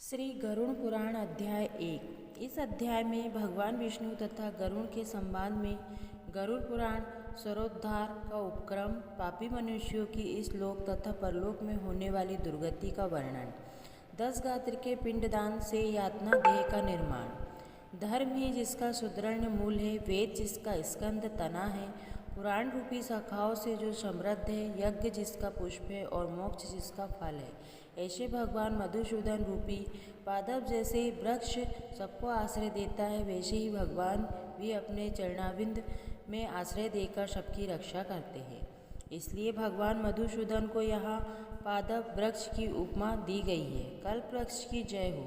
श्री गरुड़ पुराण अध्याय 1। इस अध्याय में भगवान विष्णु तथा गरुड़ के संवाद में गरुड़ पुराण स्वरोद्धार का उपक्रम, पापी मनुष्यों की इस लोक तथा परलोक में होने वाली दुर्गति का वर्णन, 10 गात्र के पिंडदान से यातना देह का निर्माण, धर्म ही जिसका सुदृढ़ मूल है, वेद जिसका स्कंद तना है, पुराण रूपी शाखाओं से जो समृद्ध है, यज्ञ जिसका पुष्प है और मोक्ष जिसका फल है, ऐसे भगवान मधुसूदन रूपी पादप जैसे वृक्ष सबको आश्रय देता है, वैसे ही भगवान भी अपने चरणाविंद में आश्रय देकर सबकी रक्षा करते हैं। इसलिए भगवान मधुसूदन को यहाँ पादप वृक्ष की उपमा दी गई है। कल्प वृक्ष की जय हो।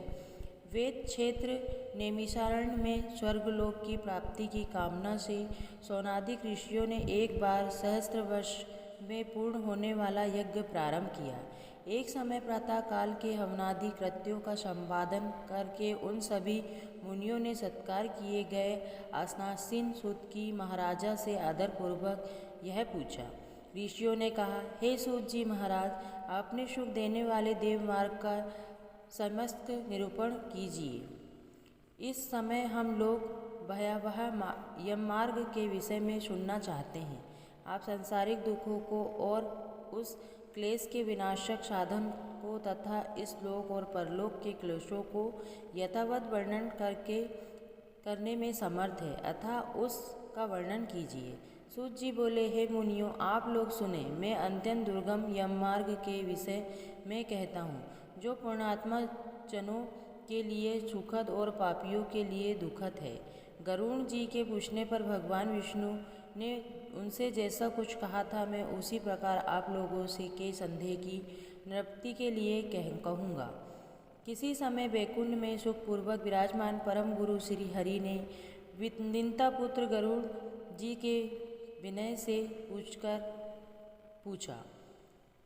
वेद क्षेत्र नैमिषारण्य में स्वर्गलोक की प्राप्ति की कामना से सौनादिक ऋषियों ने एक बार सहस्त्र वर्ष में पूर्ण होने वाला यज्ञ प्रारंभ किया। एक समय प्रातः काल के हवनादि कृत्यों का संपादन करके उन सभी मुनियों ने सत्कार किए गए आसनासीन सूत की महाराजा से आदरपूर्वक यह पूछा। ऋषियों ने कहा, हे सूत जी महाराज, आपने सुख देने वाले देव मार्ग का समस्त निरूपण कीजिए। इस समय हम लोग भयावह यम मार्ग के विषय में सुनना चाहते हैं। आप सांसारिक दुखों को और उस क्लेश के विनाशक साधन को तथा इस लोक और परलोक के क्लेशों को यथावत वर्णन करने में समर्थ है, अतः उसका वर्णन कीजिए। सूत जी बोले, हे मुनियों, आप लोग सुने, मैं अत्यंत दुर्गम यम मार्ग के विषय में कहता हूँ, जो पुण्यात्मा जनों के लिए सुखद और पापियों के लिए दुखद है। गरुड़ जी के पूछने पर भगवान विष्णु ने उनसे जैसा कुछ कहा था, मैं उसी प्रकार आप लोगों से के संदेह की निवृत्ति के लिए कहूँगा। किसी समय वैकुंठ में सुखपूर्वक विराजमान परम गुरु श्री हरि ने विंदिता पुत्र गरुड़ जी के विनय से पूछा।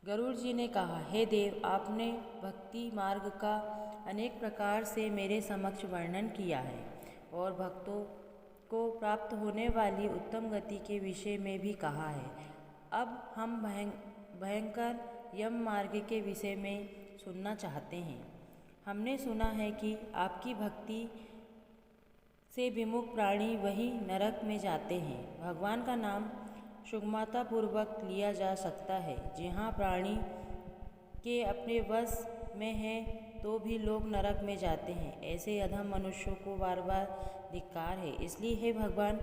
गरुड़ जी ने कहा, हे देव, आपने भक्ति मार्ग का अनेक प्रकार से मेरे समक्ष वर्णन किया है और भक्तों को प्राप्त होने वाली उत्तम गति के विषय में भी कहा है। अब हम भयंकर यम मार्ग के विषय में सुनना चाहते हैं। हमने सुना है कि आपकी भक्ति से विमुख प्राणी वही नरक में जाते हैं। भगवान का नाम सुगमतापूर्वक लिया जा सकता है, जहाँ प्राणी के अपने वश में है तो भी लोग नरक में जाते हैं। ऐसे अधम मनुष्यों को बार बार धिक्कार है। इसलिए हे भगवान,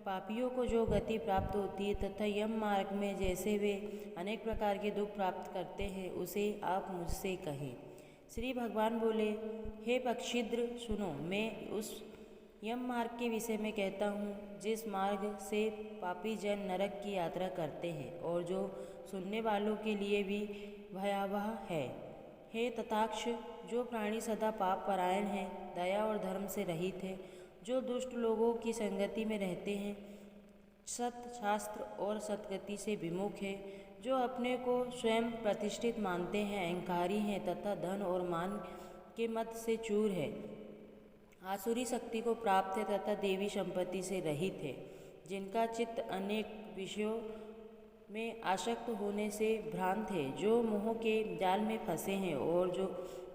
पापियों को जो गति प्राप्त होती है तथा यम मार्ग में जैसे वे अनेक प्रकार के दुख प्राप्त करते हैं, उसे आप मुझसे कहें। श्री भगवान बोले, हे पक्षिद्र, सुनो, मैं उस यम मार्ग के विषय में कहता हूँ जिस मार्ग से पापी जन नरक की यात्रा करते हैं और जो सुनने वालों के लिए भी भयावह है। हे तथाक्ष, जो प्राणी सदा पाप परायण हैं, दया और धर्म से रहित है, जो दुष्ट लोगों की संगति में रहते हैं, सत शास्त्र और सतगति से विमुख है, जो अपने को स्वयं प्रतिष्ठित मानते हैं, अहंकारी हैं तथा धन और मान के मत से चूर है, आसुरी शक्ति को प्राप्त है तथा देवी संपत्ति से रहित है, जिनका चित्त अनेक विषयों में आसक्त होने से भ्रांत है, जो मोह के जाल में फंसे हैं और जो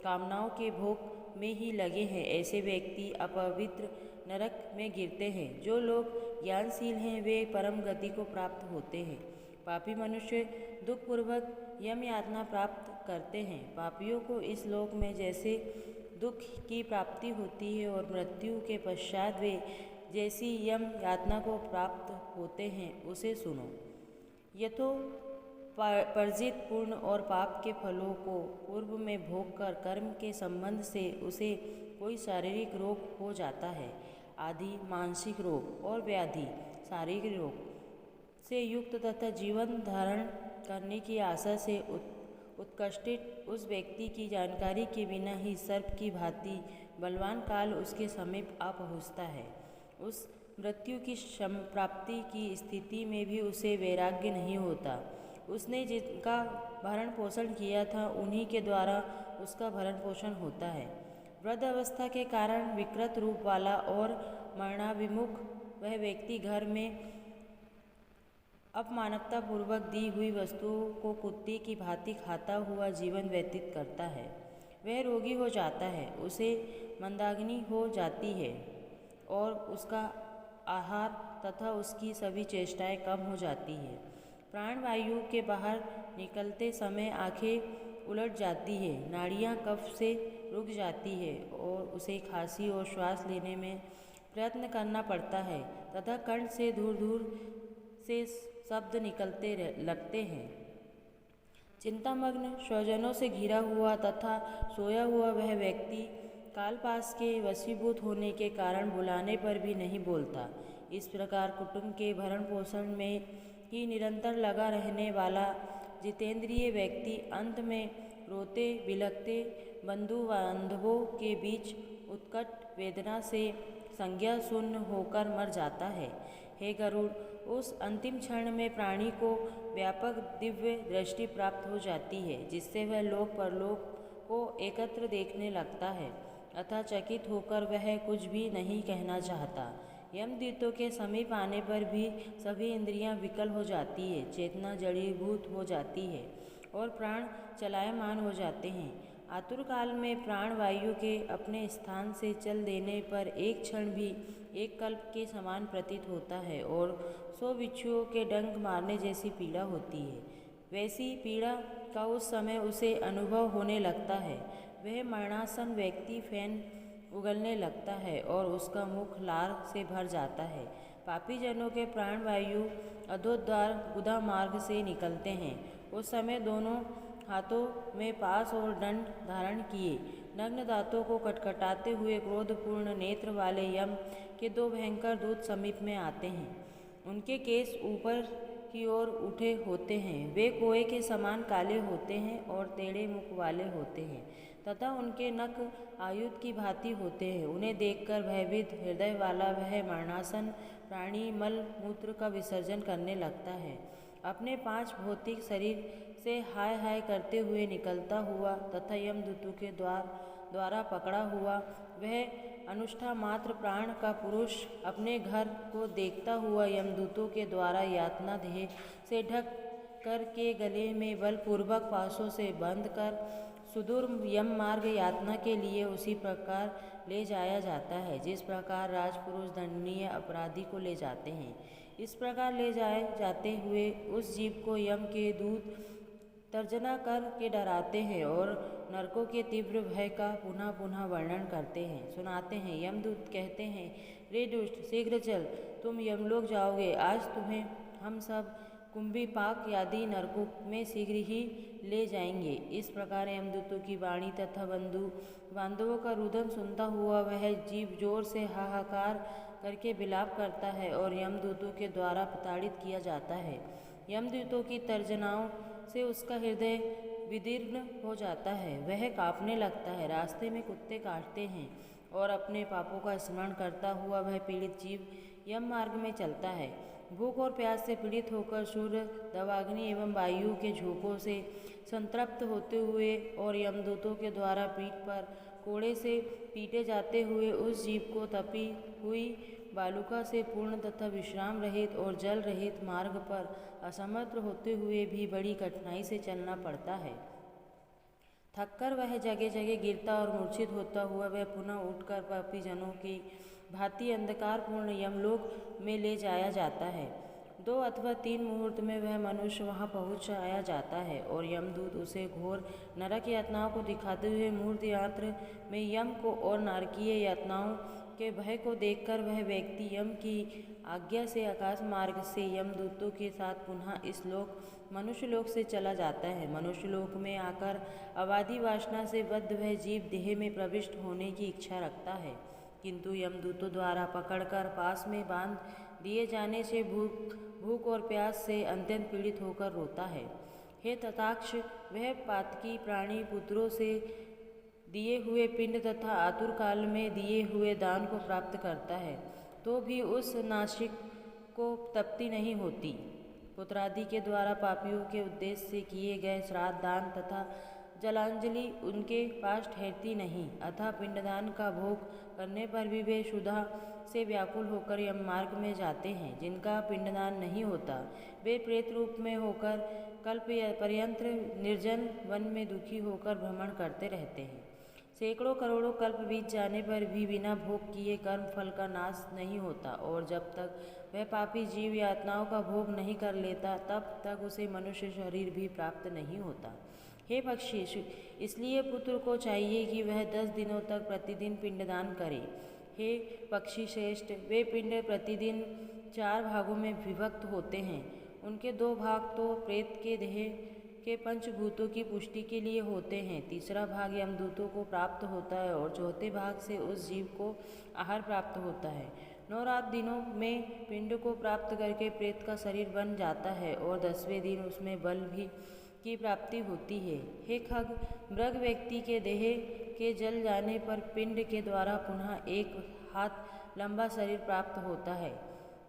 कामनाओं के भोग में ही लगे हैं, ऐसे व्यक्ति अपवित्र नरक में गिरते हैं। जो लोग ज्ञानशील हैं वे परम गति को प्राप्त होते हैं। पापी मनुष्य दुखपूर्वक यम यातना प्राप्त करते हैं। पापियों को इस लोक में जैसे दुख की प्राप्ति होती है और मृत्यु के पश्चात वे जैसी यम यातना को प्राप्त होते हैं, उसे सुनो। यथोपर्जित पुण्य और पाप के फलों को पूर्व में भोग कर कर्म के संबंध से उसे कोई शारीरिक रोग हो जाता है, आदि मानसिक रोग और व्याधि शारीरिक रोग से युक्त तथा जीवन धारण करने की आशा से उत्कष्टित उस व्यक्ति की जानकारी के बिना ही सर्प की भांति बलवान काल उसके समीप आ पहुँचता है। उस मृत्यु की प्राप्ति की स्थिति में भी उसे वैराग्य नहीं होता। उसने जिनका भरण पोषण किया था, उन्हीं के द्वारा उसका भरण पोषण होता है। वृद्ध अवस्था के कारण विकृत रूप वाला और मरणाभिमुख वह व्यक्ति घर में अपमानवतापूर्वक दी हुई वस्तुओं को कुत्ते की भांति खाता हुआ जीवन व्यतीत करता है। वह रोगी हो जाता है, उसे मंदाग्नि हो जाती है और उसका आहार तथा उसकी सभी चेष्टाएं कम हो जाती है। प्राणवायु के बाहर निकलते समय आंखें उलट जाती है, नाड़ियाँ कफ से रुक जाती है और उसे खांसी और श्वास लेने में प्रयत्न करना पड़ता है तथा कंठ से दूर दूर से शब्द निकलते लगते हैं। चिंतामग्न स्वजनों से घिरा हुआ तथा सोया हुआ वह व्यक्ति कालपास के वशीभूत होने के कारण बुलाने पर भी नहीं बोलता। इस प्रकार कुटुंब के भरण पोषण में ही निरंतर लगा रहने वाला जितेंद्रिय व्यक्ति अंत में रोते बिलखते बंधु बांधवों के बीच उत्कट वेदना से संज्ञा शून्य होकर मर जाता है। हे गरुड़, उस अंतिम क्षण में प्राणी को व्यापक दिव्य दृष्टि प्राप्त हो जाती है, जिससे वह लोक परलोक को एकत्र देखने लगता है अतः चकित होकर वह कुछ भी नहीं कहना चाहता। यमदूतों के समीप आने पर भी सभी इंद्रियां विकल हो जाती है, चेतना जड़ीभूत हो जाती है और प्राण चलायमान हो जाते हैं। आतुर काल में प्राण वायु के अपने स्थान से चल देने पर एक क्षण भी एक कल्प के समान प्रतीत होता है और 100 बिच्छुओं के डंक मारने जैसी पीड़ा होती है। वैसी पीड़ा का उस समय उसे अनुभव होने लगता है। वह मरणासन व्यक्ति फैन उगलने लगता है और उसका मुख लार से भर जाता है। पापी जनों के प्राण वायु अधोद्वार गुदा मार्ग से निकलते हैं। उस समय दोनों हाथों में पास और दंड धारण किए नग्न दांतों को कटकटाते हुए क्रोधपूर्ण नेत्र वाले यम के 2 भयंकर दूत समीप में आते हैं। उनके केस ऊपर की ओर उठे होते हैं, वे कोए के समान काले होते हैं और टेढ़े मुख वाले होते हैं तथा उनके नख आयुध की भांति होते हैं। उन्हें देखकर भयभीत हृदय वाला वह मरणासन प्राणी मल मूत्र का विसर्जन करने लगता है। अपने 5 भौतिक शरीर से हाय हाय करते हुए निकलता हुआ तथा यमदूतों के द्वारा पकड़ा हुआ वह अनुष्ठा मात्र प्राण का पुरुष अपने घर को देखता हुआ यमदूतों के द्वारा यातना देह से ढक कर के गले में बलपूर्वक पासों से बंध कर सुदूर यम मार्ग यातना के लिए उसी प्रकार ले जाया जाता है जिस प्रकार राजपुरुष दंडनीय अपराधी को ले जाते हैं। इस प्रकार ले जाए जाते हुए उस जीव को यम के दूत तर्जना कर के डराते हैं और नरकों के तीव्र भय का पुनः पुनः वर्णन करते हैं, सुनाते हैं। यमदूत कहते हैं, रे दुष्ट, शीघ्र चल, तुम यमलोक जाओगे। आज तुम्हें हम सब कुंभीपाक आदि नरकों में शीघ्र ही ले जाएंगे। इस प्रकार यमदूतों की वाणी तथा बंधु बांधवों का रुदन सुनता हुआ वह जीव जोर से हाहाकार करके विलाप करता है और यमदूतों के द्वारा प्रताड़ित किया जाता है। यमदूतों की तर्जनाओं से उसका हृदय विदीर्ण हो जाता है, वह कांपने लगता है। रास्ते में कुत्ते काटते हैं और अपने पापों का स्मरण करता हुआ वह पीड़ित जीव यम मार्ग में चलता है। भूख और प्यास से पीड़ित होकर सूर्य दवाग्नि एवं वायु के झोंकों से संतृप्त होते हुए और यमदूतों के द्वारा पीठ पर कोड़े से पीटे जाते हुए उस जीव को तपी हुई बालुका से पूर्ण तथा विश्राम रहित और जल रहित मार्ग पर असमर्थ होते हुए भी बड़ी कठिनाई से चलना पड़ता है। थककर वह जगह जगह गिरता और मूर्छित होता हुआ वह पुनः उठकर पापी जनों की भांति अंधकारपूर्ण यमलोक में ले जाया जाता है। 2 अथवा 3 मुहूर्त में वह मनुष्य वहां पहुंचाया जाता है और यमदूत उसे घोर नरक यातनाओं को दिखाते हुए मूर्त यात्र में यम को और नारकीय यातनाओं के भय को देखकर वह व्यक्ति यम की आज्ञा से आकाश मार्ग से यमदूतों के साथ पुनः इस लोक मनुष्य लोक से चला जाता है। मनुष्य लोक में आकर अबाधी वासना से बद्ध वह जीव देह में प्रविष्ट होने की इच्छा रखता है, किंतु यमदूतों द्वारा पकड़कर पास में बांध दिए जाने से भूख और प्यास से अत्यंत पीड़ित होकर रोता है। हे तथाक्ष, वह पातकी प्राणी पुत्रों से दिए हुए पिंड तथा आतुर काल में दिए हुए दान को प्राप्त करता है तो भी उस नासिक को तृप्ति नहीं होती। पुत्रादि के द्वारा पापियों के उद्देश्य से किए गए श्राद्ध दान तथा जलांजलि उनके पास ठहरती नहीं, अतः पिंडदान का भोग करने पर भी वे क्षुधा से व्याकुल होकर यम मार्ग में जाते हैं। जिनका पिंडदान नहीं होता वे प्रेत रूप में होकर कल्प पर्यंत निर्जन वन में दुखी होकर भ्रमण करते रहते हैं। सैकड़ों करोड़ों कल्प बीत जाने पर भी बिना भोग किए कर्म फल का नाश नहीं होता, और जब तक वह पापी जीव यातनाओं का भोग नहीं कर लेता तब तक उसे मनुष्य शरीर भी प्राप्त नहीं होता। हे पक्षी, इसलिए पुत्र को चाहिए कि वह 10 दिनों तक प्रतिदिन पिंडदान करे। हे पक्षी श्रेष्ठ, वे पिंड प्रतिदिन 4 भागों में विभक्त होते हैं। उनके 2 भाग तो प्रेत के देह के पंचभूतों की पुष्टि के लिए होते हैं, तीसरा भाग यमदूतों को प्राप्त होता है और चौथे भाग से उस जीव को आहार प्राप्त होता है। 9 रात दिनों में पिंड को प्राप्त करके प्रेत का शरीर बन जाता है और 10वें दिन उसमें बल भी की प्राप्ति होती है। हे खग, मृग व्यक्ति के देह के जल जाने पर पिंड के द्वारा पुनः 1 हाथ लंबा शरीर प्राप्त होता है,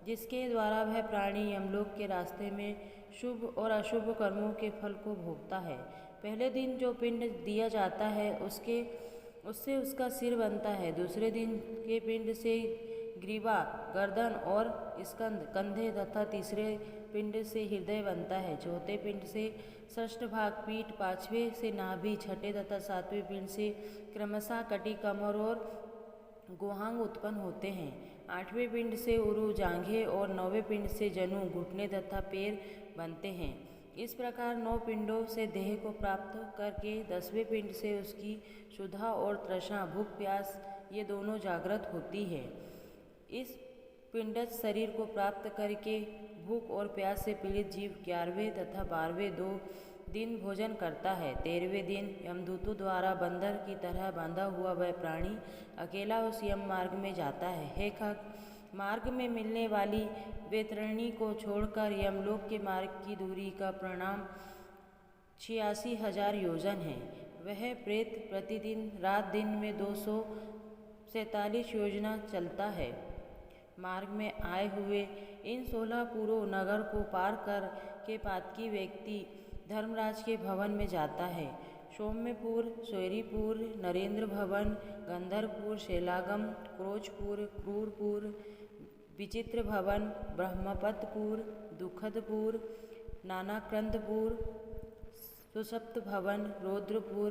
जिसके द्वारा वह प्राणी यमलोक के रास्ते में शुभ और अशुभ कर्मों के फल को भोगता है। पहले दिन जो पिंड दिया जाता है उससे उसका सिर बनता है, दूसरे दिन के पिंड से ग्रीवा, गर्दन और स्कंद, कंधे तथा तीसरे पिंड से हृदय बनता है, चौथे पिंड से षष्ठ भाग पीठ, 5वें से नाभि, छठे तथा 7वें पिंड से क्रमशः कटी, कमर और गुहांग उत्पन्न होते हैं, 8वें पिंड से उरु, जांघें और 9वें पिंड से जनु, घुटने तथा पैर बनते हैं। इस प्रकार 9 पिंडों से देह को प्राप्त करके 10वें पिंड से उसकी क्षुधा और तृष्णा, भूख प्यास ये दोनों जागृत होती है। इस पिंडज शरीर को प्राप्त करके भूख और प्यास से पीड़ित जीव 11वें तथा 12वें 2 दिन भोजन करता है। 13वें दिन यमदूतों द्वारा बंदर की तरह बांधा हुआ वह प्राणी अकेला उस यम मार्ग में जाता है। हे खग, मार्ग में मिलने वाली वैतरणी को छोड़कर यमलोक के मार्ग की दूरी का परिणाम 86,000 योजन है। वह प्रेत प्रतिदिन रात दिन में 247 योजना चलता है। मार्ग में आए हुए इन 16 पुरों नगर को पार कर के पातकी व्यक्ति धर्मराज के भवन में जाता है। सौम्यपुर, स्वैरीपुर, नरेंद्र भवन, गंधर्वपुर, शैलागम, क्रोचपुर, क्रूरपुर, विचित्र भवन, ब्रह्मपतपुर, दुखदपुर, नानाक्रंदपुर, सुसप्त भवन, रौद्रपुर,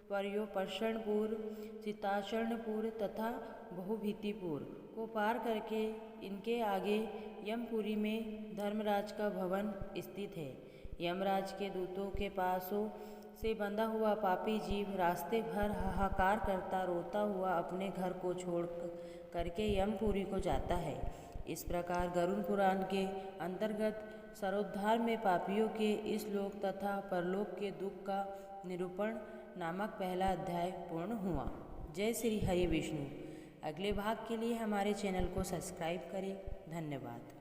पर्योपर्षणपुर, चिताचरणपुर तथा बहुभीतिपुर को पार करके इनके आगे यमपुरी में धर्मराज का भवन स्थित है। यमराज के दूतों के पासों से बंधा हुआ पापी जीव रास्ते भर हाहाकार करता रोता हुआ अपने घर को छोड़ करके यमपुरी को जाता है। इस प्रकार गरुड़ पुराण के अंतर्गत सरोद्धार में पापियों के इस लोक तथा परलोक के दुख का निरूपण नामक पहला अध्याय पूर्ण हुआ। जय श्री हरि विष्णु। अगले भाग के लिए हमारे चैनल को सब्सक्राइब करें। धन्यवाद।